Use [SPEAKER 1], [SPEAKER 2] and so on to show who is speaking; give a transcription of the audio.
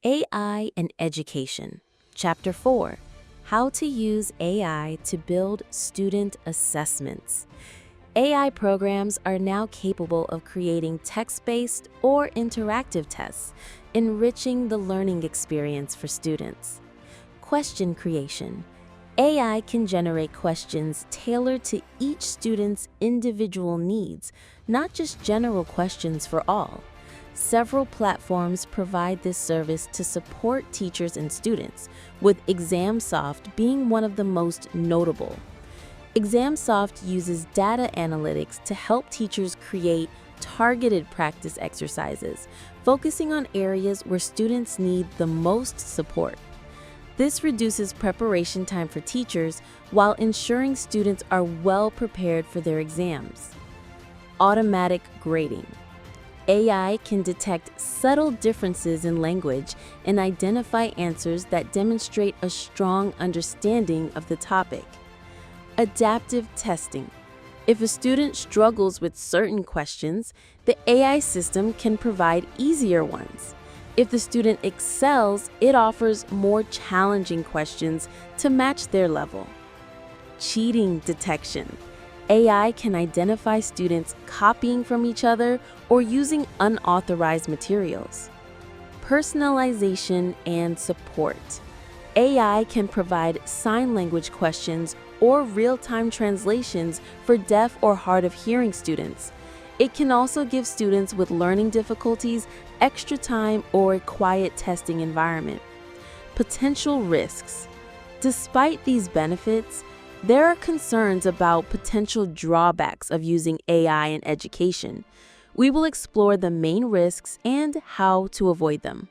[SPEAKER 1] AI and Education. Chapter 4, How to Use AI to Build Student Assessments. AI programs are now capable of creating text-based or interactive tests, enriching the learning experience for students. Question creation. AI can generate questions tailored to each student's individual needs, not just general questions for all. Several platforms provide this service to support teachers and students, with ExamSoft being one of the most notable. ExamSoft uses data analytics to help teachers create targeted practice exercises, focusing on areas where students need the most support. This reduces preparation time for teachers while ensuring students are well prepared for their exams. Automatic grading. AI can detect subtle differences in language and identify answers that demonstrate a strong understanding of the topic. Adaptive testing. If a student struggles with certain questions, the AI system can provide easier ones. If the student excels, it offers more challenging questions to match their level. Cheating detection. AI can identify students copying from each other or using unauthorized materials. Personalization and support. AI can provide sign language questions or real-time translations for deaf or hard of hearing students. It can also give students with learning difficulties extra time or a quiet testing environment. Potential risks. Despite these benefits, there are concerns about potential drawbacks of using AI in education. We will explore the main risks and how to avoid them.